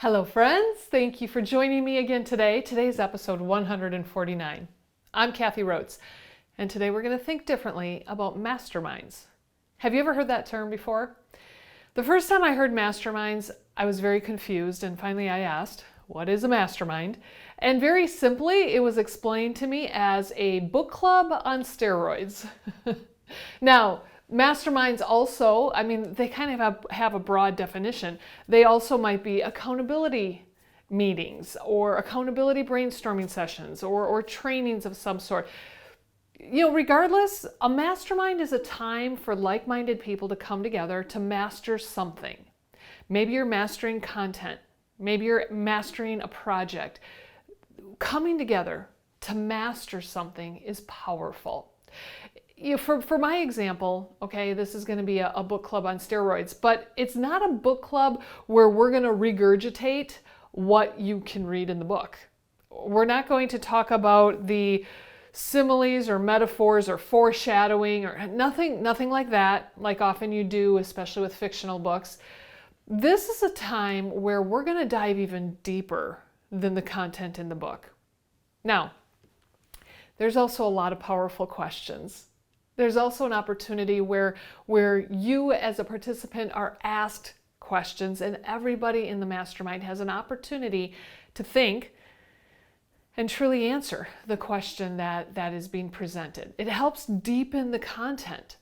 Hello friends, thank you for joining me again today. Today's episode 149. I'm Kathy Rhodes, and today we're going to think differently about masterminds. Have you ever heard that term before? The first time I heard masterminds, I was very confused, and finally I asked, what is a mastermind? And very simply, it was explained to me as a book club on steroids. Now, masterminds also, they kind of have a broad definition. They also might be accountability meetings or accountability brainstorming sessions or trainings of some sort. Regardless, a mastermind is a time for like-minded people to come together to master something. Maybe you're mastering content. Maybe you're mastering a project. Coming together to master something is powerful. For my example, okay, this is going to be a book club on steroids, but it's not a book club where we're going to regurgitate what you can read in the book. We're not going to talk about the similes or metaphors or foreshadowing or nothing like that, like often you do, especially with fictional books. This is a time where we're going to dive even deeper than the content in the book. Now, there's also a lot of powerful questions. There's also an opportunity where you as a participant are asked questions, and everybody in the mastermind has an opportunity to think and truly answer the question that is being presented. It helps deepen the content.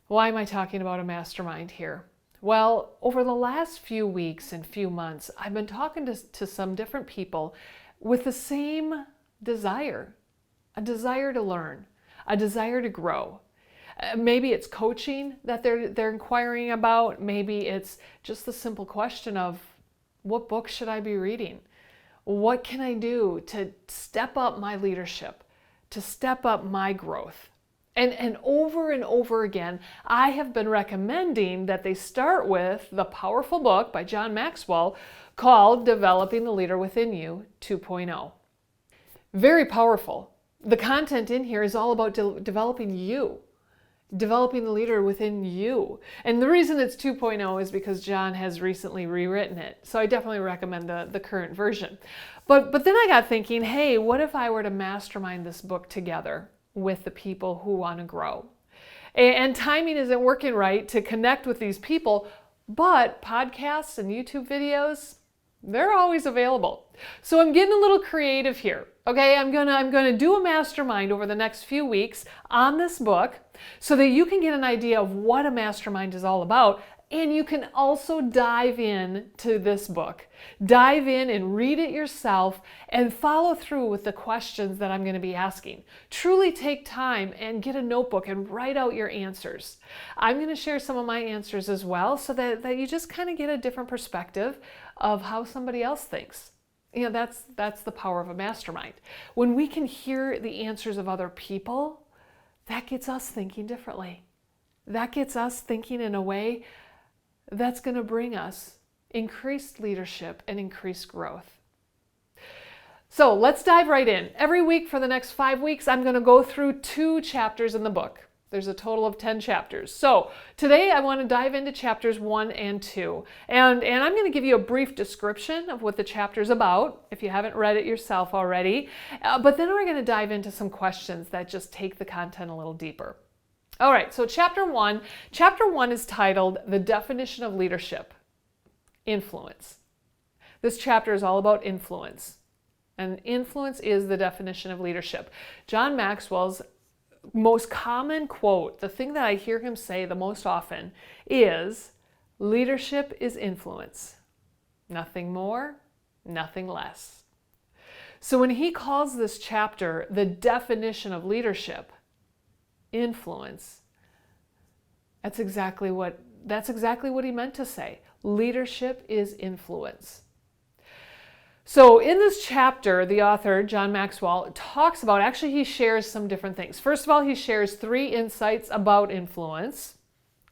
Why am I talking about a mastermind here? Well, over the last few weeks and few months, I've been talking to some different people with the same desire, a desire to learn, a desire to grow. Maybe it's coaching that they're inquiring about. Maybe it's just the simple question of, what book should I be reading? What can I do to step up my leadership, to step up my growth? And over again, I have been recommending that they start with the powerful book by John Maxwell called Developing the Leader Within You 2.0. Very powerful. The content in here is all about developing you, developing the leader within you. And the reason it's 2.0 is because John has recently rewritten it. So I definitely recommend the current version. But then I got thinking, hey, what if I were to mastermind this book together with the people who want to grow? And timing isn't working right to connect with these people, but podcasts and YouTube videos, they're always available. So I'm getting a little creative here. Okay, I'm gonna do a mastermind over the next few weeks on this book so that you can get an idea of what a mastermind is all about, and you can also dive in to this book. Dive in and read it yourself and follow through with the questions that I'm going to be asking. Truly take time and get a notebook and write out your answers. I'm going to share some of my answers as well so that you just kind of get a different perspective of how somebody else thinks. That's the power of a mastermind. When we can hear the answers of other people, that gets us thinking differently. That gets us thinking in a way that's going to bring us increased leadership and increased growth. So let's dive right in. Every week for the next 5 weeks, I'm going to go through 2 chapters in the book. There's a total of 10 chapters. So today I want to dive into chapters 1 and 2. And I'm going to give you a brief description of what the chapter's about, if you haven't read it yourself already. But then we're going to dive into some questions that just take the content a little deeper. All right, so chapter 1 is titled The Definition of Leadership, Influence. This chapter is all about influence. And influence is the definition of leadership. John Maxwell's most common quote, the thing that I hear him say the most often is, leadership is influence. Nothing more, nothing less. So when he calls this chapter the definition of leadership, influence, that's exactly what he meant to say. Leadership is influence. So in this chapter, the author, John Maxwell, talks about, actually he shares some different things. First of all, he shares 3 insights about influence.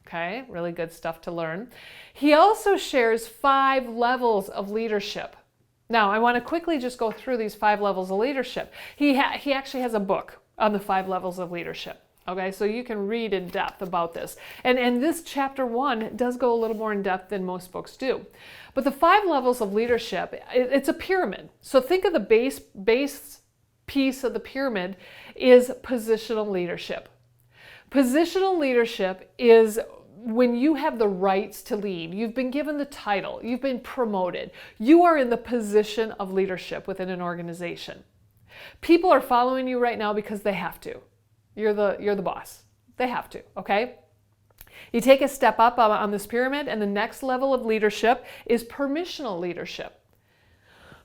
Okay, really good stuff to learn. He also shares 5 levels of leadership. Now, I want to quickly just go through these 5 levels of leadership. He actually has a book on the 5 levels of leadership. Okay, so you can read in depth about this. And this chapter 1 does go a little more in depth than most books do. But the 5 levels of leadership, it's a pyramid. So think of the base piece of the pyramid is positional leadership. Positional leadership is when you have the rights to lead. You've been given the title, you've been promoted. You are in the position of leadership within an organization. People are following you right now because they have to. You're the boss. They have to, okay? You take a step up on this pyramid, and the next level of leadership is permissional leadership.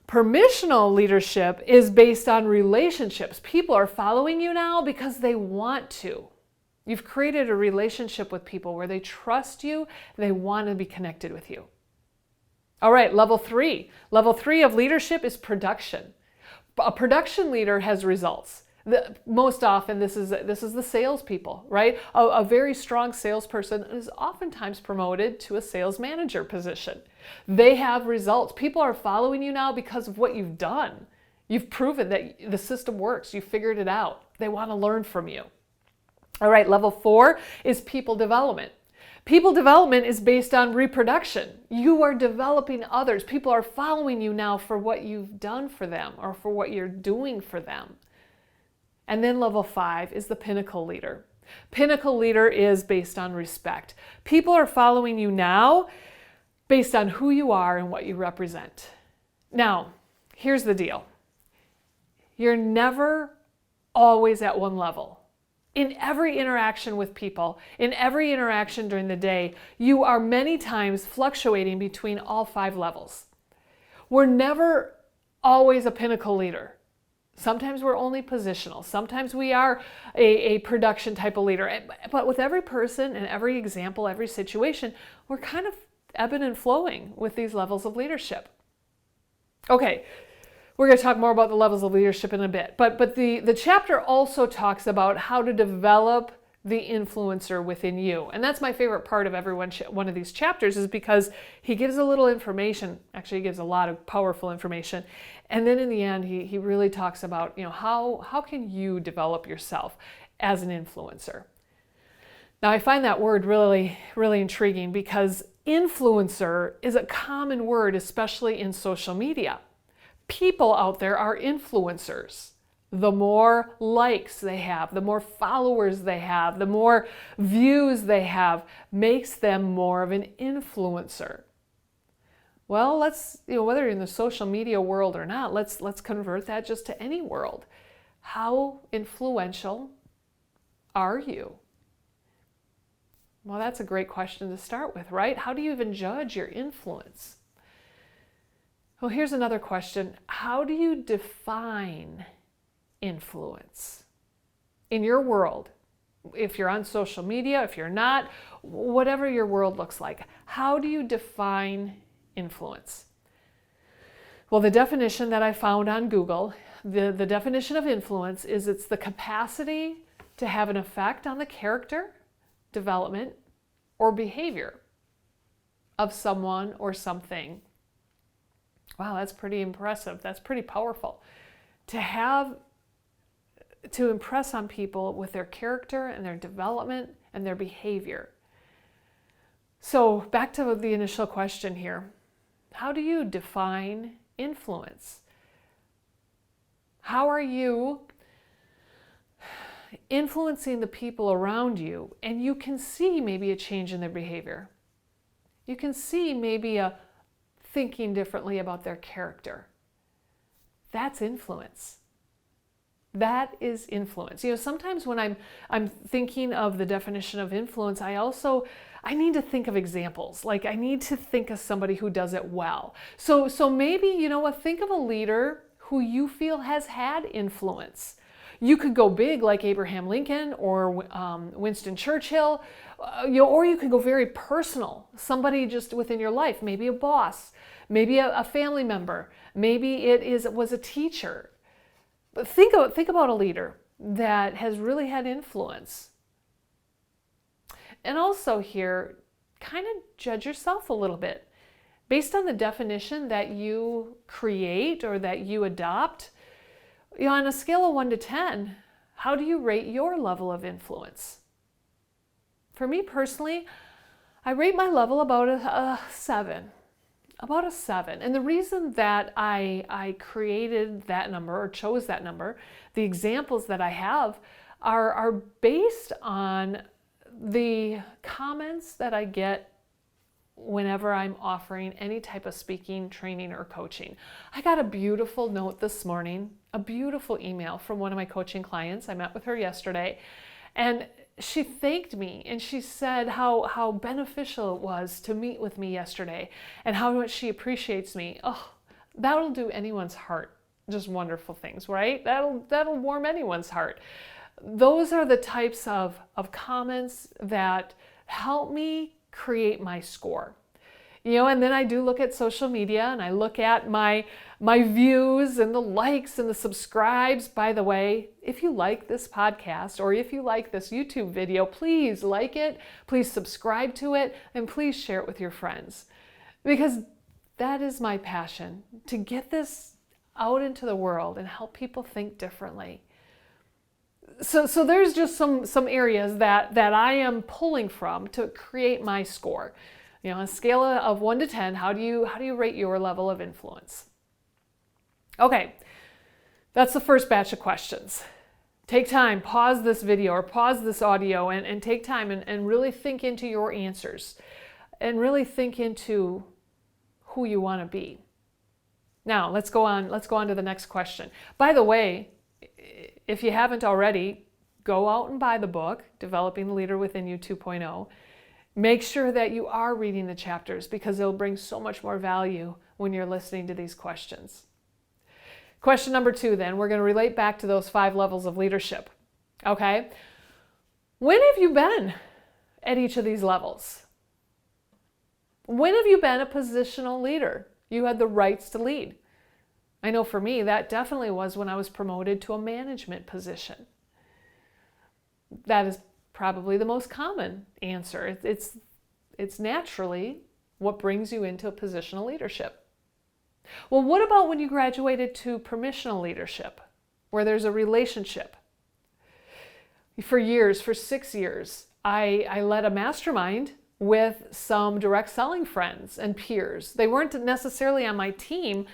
Permissional leadership is based on relationships. People are following you now because they want to. You've created a relationship with people where they trust you, they want to be connected with you. All right, level 3. Level 3 of leadership is production. A production leader has results. Most often, this is the salespeople, right? A very strong salesperson is oftentimes promoted to a sales manager position. They have results. People are following you now because of what you've done. You've proven that the system works. You figured it out. They want to learn from you. All right, level 4 is people development. People development is based on reproduction. You are developing others. People are following you now for what you've done for them or for what you're doing for them. And then level 5 is the pinnacle leader. Pinnacle leader is based on respect. People are following you now based on who you are and what you represent. Now, here's the deal. You're never always at one level. In every interaction with people, in every interaction during the day, you are many times fluctuating between all 5 levels. We're never always a pinnacle leader. Sometimes we're only positional. Sometimes we are a production type of leader. But with every person and every example, every situation, we're kind of ebbing and flowing with these levels of leadership. Okay, we're going to talk more about the levels of leadership in a bit. But the chapter also talks about how to develop the influencer within you. And that's my favorite part of every one of these chapters, is because he gives a little information. Actually, he gives a lot of powerful information. And then in the end, he really talks about, how can you develop yourself as an influencer? Now, I find that word really, really intriguing, because influencer is a common word, especially in social media. People out there are influencers. The more likes they have, the more followers they have, the more views they have, makes them more of an influencer. Well, whether you're in the social media world or not, let's convert that just to any world. How influential are you? Well, that's a great question to start with, right? How do you even judge your influence? Well, here's another question. How do you define influence in your world? If you're on social media, if you're not, whatever your world looks like, how do you define influence? Well, the definition that I found on Google, the definition of influence is it's the capacity to have an effect on the character, development, or behavior of someone or something. Wow, that's pretty impressive. That's pretty powerful. To impress on people with their character and their development and their behavior. So back to the initial question here. How do you define influence? How are you influencing the people around you, and you can see maybe a change in their behavior? You can see maybe a thinking differently about their character. That's influence. That is influence. Sometimes when I'm thinking of the definition of influence, I need to think of examples. Like, I need to think of somebody who does it well. So maybe, think of a leader who you feel has had influence. You could go big like Abraham Lincoln or Winston Churchill, or you could go very personal. Somebody just within your life, maybe a boss, maybe a family member, maybe was a teacher. But think about a leader that has really had influence. And also here, kind of judge yourself a little bit. Based on the definition that you create or that you adopt, on a scale of 1 to 10, How do you rate your level of influence? For me personally, I rate my level about a 7. About a 7. And the reason that I created that number or chose that number, the examples that I have are based on the comments that I get whenever I'm offering any type of speaking, training, or coaching. I got a beautiful note this morning, a beautiful email from one of my coaching clients. I met with her yesterday, and she thanked me, and she said how beneficial it was to meet with me yesterday and how much she appreciates me. Oh, that'll do anyone's heart. Just wonderful things, right? That'll warm anyone's heart. Those are the types of comments that help me create my score. And then I do look at social media, and I look at my views and the likes and the subscribes. By the way, if you like this podcast or if you like this YouTube video, please like it, please subscribe to it, and please share it with your friends. Because that is my passion, to get this out into the world and help people think differently. So there's just some areas that I am pulling from to create my score. On a scale of 1 to 10, how do you rate your level of influence? Okay, that's the first batch of questions. Take time, pause this video or pause this audio and take time and really think into your answers and really think into who you want to be. Now, let's go on to the next question. By the way, if you haven't already, go out and buy the book, Developing the Leader Within You 2.0. Make sure that you are reading the chapters because it'll bring so much more value when you're listening to these questions. Question number 2 then, we're going to relate back to those 5 levels of leadership. Okay? When have you been at each of these levels? When have you been a positional leader? You had the rights to lead. I know for me, that definitely was when I was promoted to a management position. That is probably the most common answer. It's naturally what brings you into a positional leadership. Well, what about when you graduated to permissional leadership, where there's a relationship? For 6 years, I led a mastermind with some direct selling friends and peers. They weren't necessarily on my team.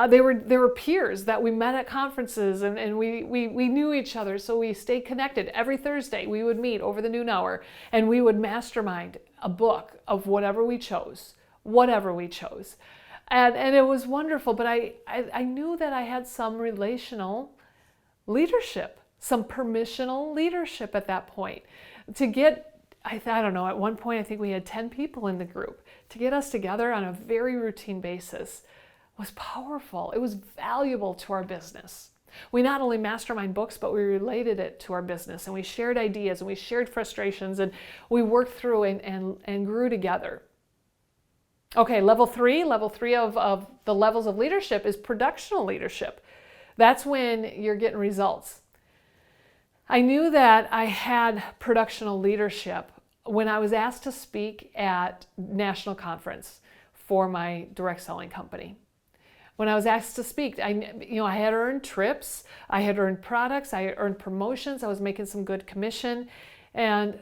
They were peers that we met at conferences and we knew each other, so we stayed connected. Every Thursday we would meet over the noon hour and we would mastermind a book of whatever we chose. And it was wonderful, but I knew that I had some relational leadership, some permissional leadership at that point. I don't know, at one point I think we had 10 people in the group. To get us together on a very routine basis was powerful. It was valuable to our business. We not only mastermind books, but we related it to our business, and we shared ideas and we shared frustrations, and we worked through and grew together. Okay, level 3 of the levels of leadership is productional leadership. That's when you're getting results. I knew that I had productional leadership when I was asked to speak at national conference for my direct selling company. When I was asked to speak, I had earned trips, I had earned products, I had earned promotions, I was making some good commission, and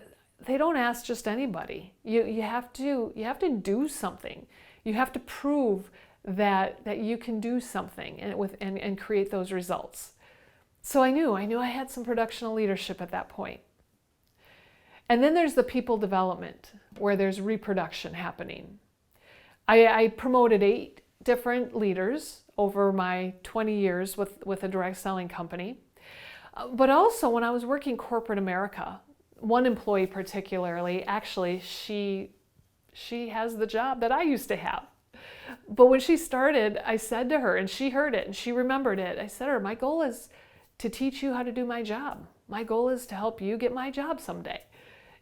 they don't ask just anybody. You have to do something. You have to prove that you can do something and create those results. So I knew I had some productional leadership at that point. And then there's the people development, where there's reproduction happening. I promoted 8 different leaders over my 20 years with a direct selling company. But also when I was working corporate America, one employee particularly, actually, she has the job that I used to have. But when she started, I said to her, and she heard it and she remembered it, I said to her, my goal is to teach you how to do my job. My goal is to help you get my job someday.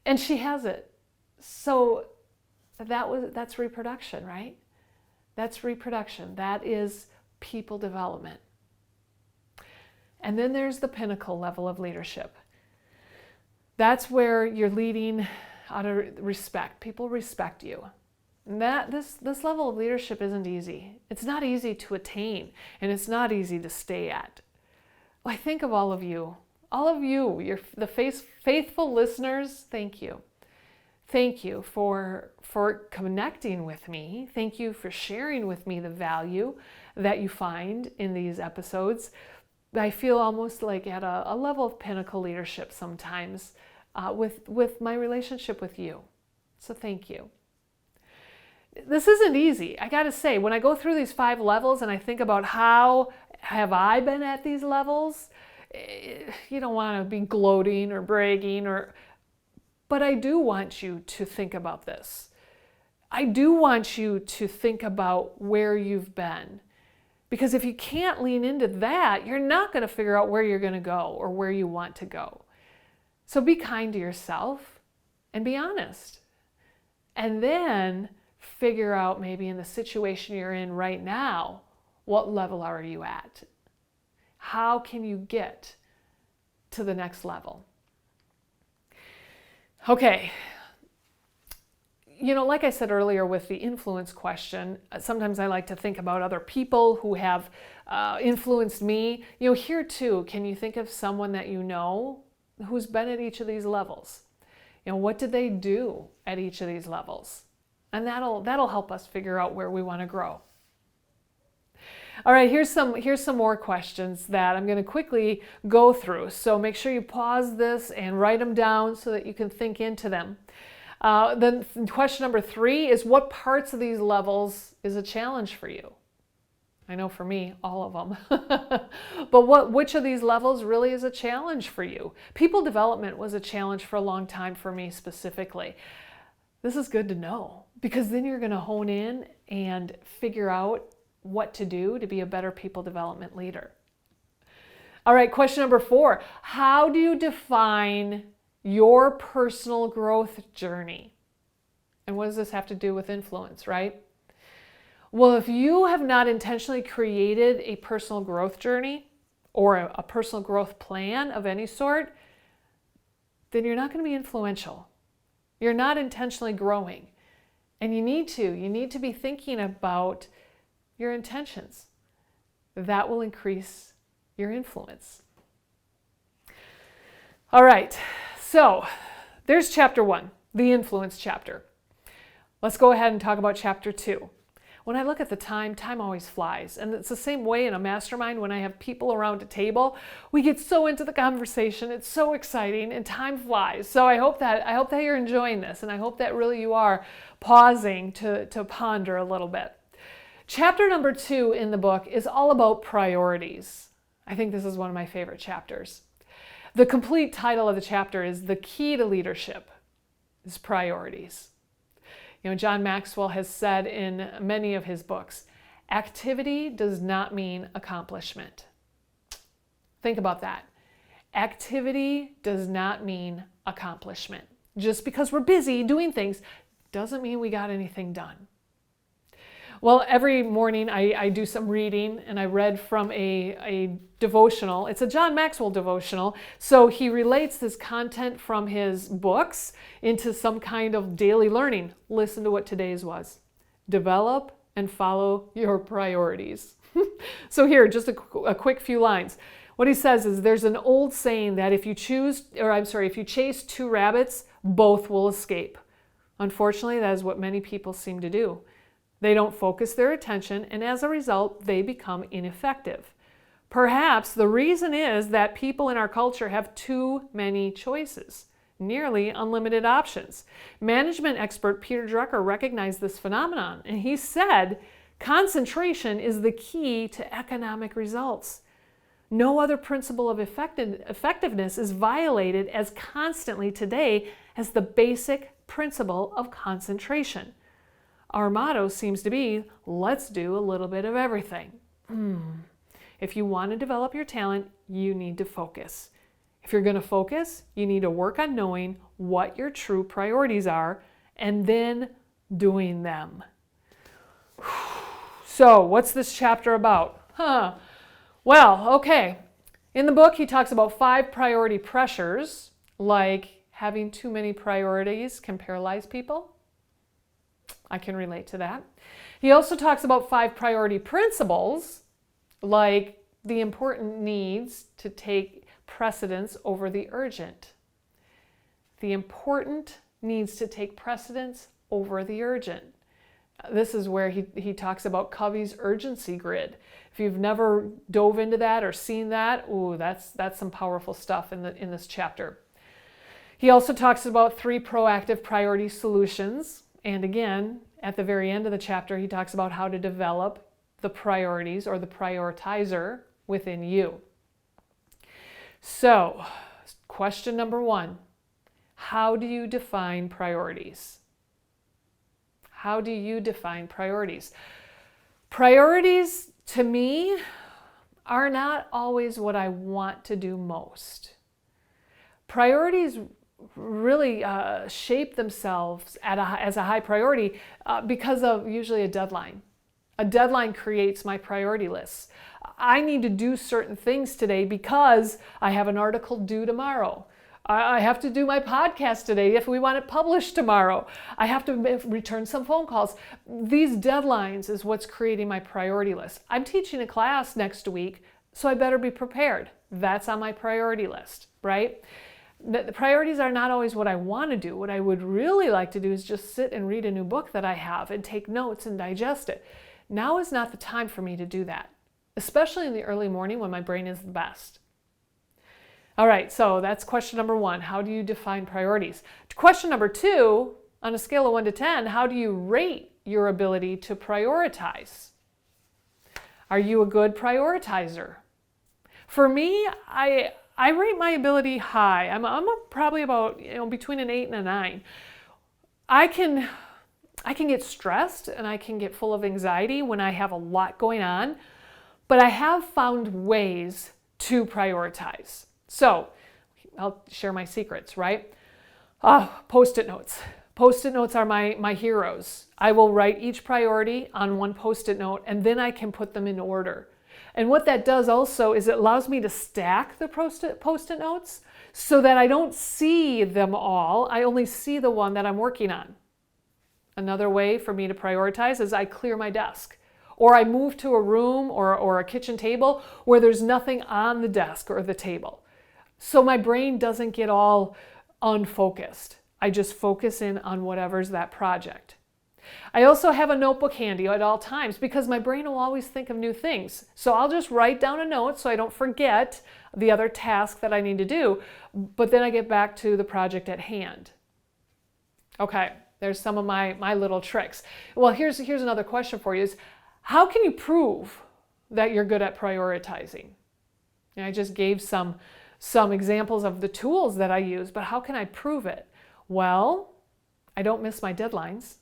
And she has it. So that's reproduction, right? That's reproduction. That is people development. And then there's the pinnacle level of leadership. That's where you're leading out of respect. People respect you. And this level of leadership isn't easy. It's not easy to attain, and it's not easy to stay at. I think of all of you All of you, faithful listeners, thank you. Thank you for connecting with me. Thank you for sharing with me the value that you find in these episodes. I feel almost like at a level of pinnacle leadership sometimes with my relationship with you. So thank you. This isn't easy. I got to say, when I go through these 5 levels and I think about how have I been at these levels, you don't want to be gloating or bragging, but I do want you to think about this. I do want you to think about where you've been. Because if you can't lean into that, you're not going to figure out where you're going to go or where you want to go. So be kind to yourself and be honest. And then figure out, maybe in the situation you're in right now, what level are you at? How can you get to the next level? Okay. Like I said earlier with the influence question, sometimes I like to think about other people who have influenced me. Here too, can you think of someone that you know who's been at each of these levels? What did they do at each of these levels? And that'll help us figure out where we want to grow. All right, here's some more questions that I'm going to quickly go through. So make sure you pause this and write them down so that you can think into them. Then question number 3 is, what parts of these levels is a challenge for you? I know for me, all of them. But which of these levels really is a challenge for you? People development was a challenge for a long time for me specifically. This is good to know, because then you're going to hone in and figure out what to do to be a better people development leader. All right, question number 4. How do you define your personal growth journey? And what does this have to do with influence, right? Well, if you have not intentionally created a personal growth journey or a personal growth plan of any sort, then you're not going to be influential. You're not intentionally growing. And you need to be thinking about your intentions. That will increase your influence. All right, so there's chapter 1, the influence chapter. Let's go ahead and talk about chapter 2. When I look at the time always flies. And it's the same way in a mastermind when I have people around a table. We get so into the conversation, it's so exciting, and time flies. So I hope that you're enjoying this, and I hope that really you are pausing to ponder a little bit. Chapter number 2 in the book is all about priorities. I think this is one of my favorite chapters. The complete title of the chapter is The Key to Leadership is Priorities. John Maxwell has said in many of his books, activity does not mean accomplishment. Think about that. Activity does not mean accomplishment. Just because we're busy doing things doesn't mean we got anything done. Well, every morning I do some reading, and I read from a devotional. It's a John Maxwell devotional. So he relates this content from his books into some kind of daily learning. Listen to what today's was. Develop and follow your priorities. So here, just a quick few lines. What he says is, there's an old saying that if you chase 2 rabbits, both will escape. Unfortunately, that is what many people seem to do. They don't focus their attention, and as a result, they become ineffective. Perhaps the reason is that people in our culture have too many choices, nearly unlimited options. Management expert Peter Drucker recognized this phenomenon, and he said, concentration is the key to economic results. No other principle of effectiveness is violated as constantly today as the basic principle of concentration. Our motto seems to be, let's do a little bit of everything. If you want to develop your talent, you need to focus. If you're going to focus, you need to work on knowing what your true priorities are and then doing them. So, what's this chapter about? Well, okay. In the book, he talks about 5 priority pressures, like having too many priorities can paralyze people. I can relate to that. He also talks about 5 priority principles, like the important needs to take precedence over the urgent. The important needs to take precedence over the urgent. This is where he talks about Covey's urgency grid. If you've never dove into that or seen that, ooh, that's some powerful stuff in this chapter. He also talks about 3 proactive priority solutions. And again, at the very end of the chapter, he talks about how to develop the priorities or the prioritizer within you. So, question number 1, how do you define priorities? How do you define priorities? Priorities, to me, are not always what I want to do most. Priorities really shape themselves as a high priority because of usually a deadline. A deadline creates my priority list. I need to do certain things today because I have an article due tomorrow. I have to do my podcast today if we want it published tomorrow. I have to return some phone calls. These deadlines is what's creating my priority list. I'm teaching a class next week, so I better be prepared. That's on my priority list, right? The priorities are not always what I want to do. What I would really like to do is just sit and read a new book that I have and take notes and digest it. Now is not the time for me to do that, especially in the early morning when my brain is the best. All right, so that's question number 1. How do you define priorities? Question number 2, on a scale of 1 to 10, how do you rate your ability to prioritize? Are you a good prioritizer? For me, I rate my ability high. I'm probably about between an 8 and a 9. I can get stressed and I can get full of anxiety when I have a lot going on, but I have found ways to prioritize. So I'll share my secrets, right? Post-it notes. Post-it notes are my heroes. I will write each priority on one Post-it note and then I can put them in order. And what that does also is it allows me to stack the Post-it notes so that I don't see them all. I only see the one that I'm working on. Another way for me to prioritize is I clear my desk. Or I move to a room or a kitchen table where there's nothing on the desk or the table. So my brain doesn't get all unfocused. I just focus in on whatever's that project. I also have a notebook handy at all times because my brain will always think of new things. So I'll just write down a note so I don't forget the other task that I need to do, but then I get back to the project at hand. Okay, there's some of my little tricks. Well, here's another question for you is, how can you prove that you're good at prioritizing? And I just gave some examples of the tools that I use, but how can I prove it? Well, I don't miss my deadlines.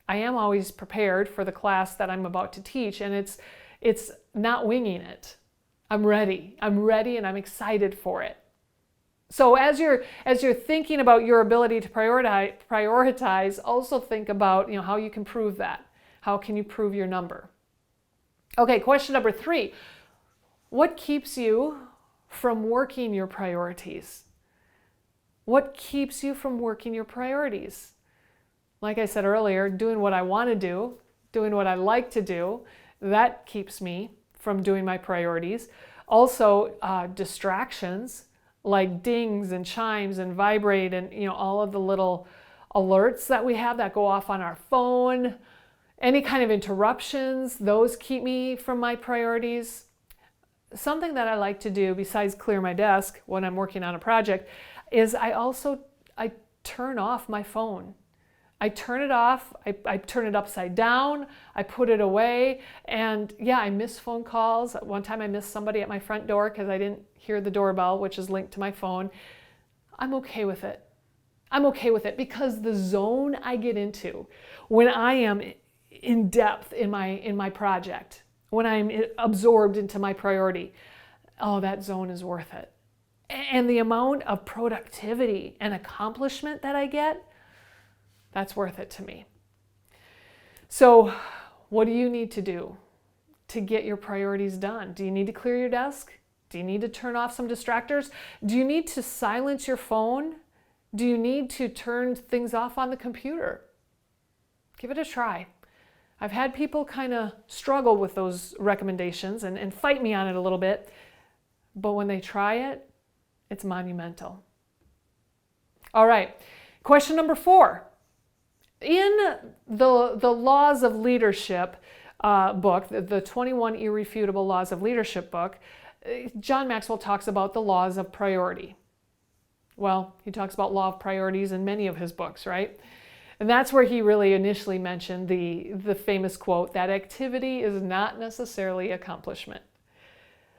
I am always prepared for the class that I'm about to teach, and it's not winging it. I'm ready and I'm excited for it. So as you're thinking about your ability to prioritize, also think about how you can prove that. How can you prove your number? Okay, question number 3. What keeps you from working your priorities? What keeps you from working your priorities? Like I said earlier, doing what I want to do, doing what I like to do, that keeps me from doing my priorities. Also, distractions like dings and chimes and vibrate and all of the little alerts that we have that go off on our phone. Any kind of interruptions, those keep me from my priorities. Something that I like to do besides clear my desk when I'm working on a project is I turn off my phone. I turn it off, I turn it upside down, I put it away, and yeah, I miss phone calls. One time I missed somebody at my front door because I didn't hear the doorbell, which is linked to my phone. I'm okay with it. I'm okay with it because the zone I get into when I am in depth in my project, when I'm absorbed into my priority, oh, that zone is worth it. And the amount of productivity and accomplishment that I get, that's worth it to me. So what do you need to do to get your priorities done? Do you need to clear your desk? Do you need to turn off some distractors? Do you need to silence your phone? Do you need to turn things off on the computer? Give it a try. I've had people kind of struggle with those recommendations and fight me on it a little bit, but when they try it, It's monumental. All right, question number 4. In the Laws of Leadership book, the 21 Irrefutable Laws of Leadership book, John Maxwell talks about the laws of priority. Well, he talks about law of priorities in many of his books, right? And that's where he really initially mentioned the famous quote that activity is not necessarily accomplishment.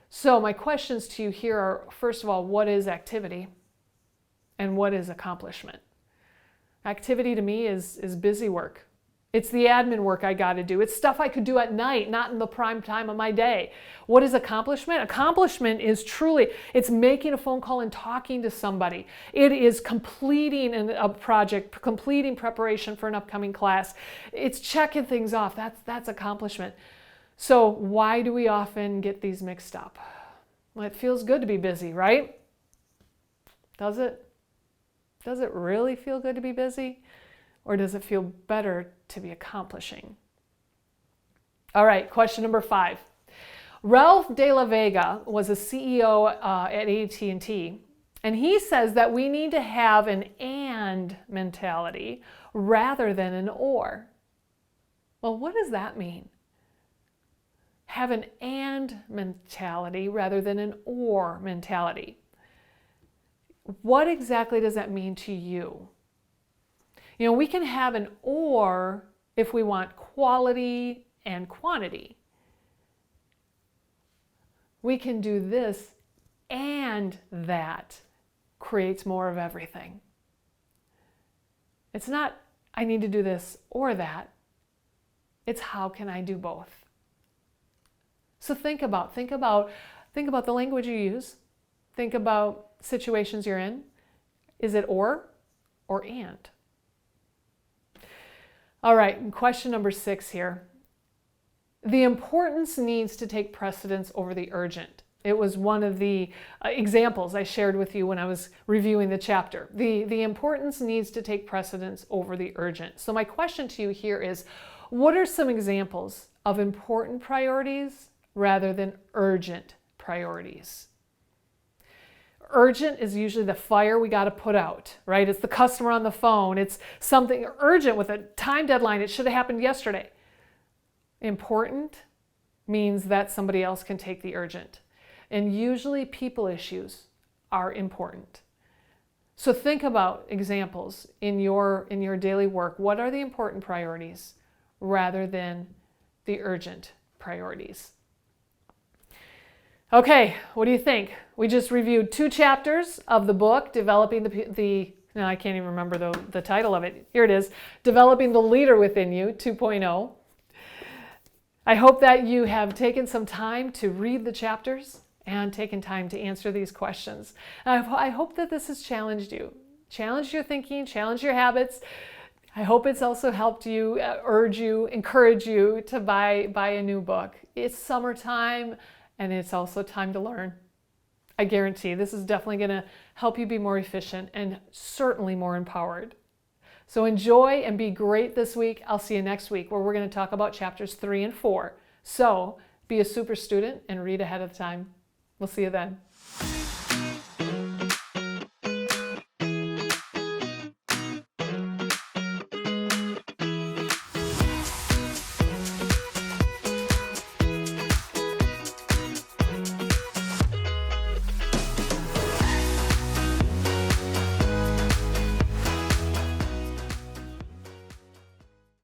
So my questions to you here are, first of all, what is activity? And what is accomplishment? Activity to me is busy work. It's the admin work I got to do. It's stuff I could do at night, not in the prime time of my day. What is accomplishment? Accomplishment is truly, it's making a phone call and talking to somebody. It is completing a project, completing preparation for an upcoming class. It's checking things off. That's accomplishment. So why do we often get these mixed up? Well, it feels good to be busy, right? Does it? Does it really feel good to be busy? Or does it feel better to be accomplishing? All right, question number 5. Ralph de la Vega was a CEO at AT&T, and he says that we need to have an and mentality rather than an or. Well, what does that mean? Have an and mentality rather than an or mentality. What exactly does that mean to you? You know, we can have an or if we want quality and quantity. We can do this and that creates more of everything. It's not, I need to do this or that. It's how can I do both? So think about the language you use. Think about situations you're in. Is it or and? All right, question number 6 here. The importance needs to take precedence over the urgent. It was one of the examples I shared with you when I was reviewing the chapter. The importance needs to take precedence over the urgent. So my question to you here is, what are some examples of important priorities rather than urgent priorities? Urgent is usually the fire we got to put out, right? It's the customer on the phone. It's something urgent with a time deadline. It should have happened yesterday. Important means that somebody else can take the urgent. And usually people issues are important. So think about examples in your daily work. What are the important priorities rather than the urgent priorities? Okay, what do you think? We just reviewed 2 chapters of the book, Developing no, I can't even remember the title of it. Here it is, Developing the Leader Within You 2.0. I hope that you have taken some time to read the chapters and taken time to answer these questions. I hope that this has challenged you, challenged your thinking, challenged your habits. I hope it's also helped you, urge you, encourage you to buy a new book. It's summertime. And it's also time to learn. I guarantee this is definitely going to help you be more efficient and certainly more empowered. So enjoy and be great this week. I'll see you next week where we're going to talk about chapters 3 and 4. So be a super student and read ahead of time. We'll see you then.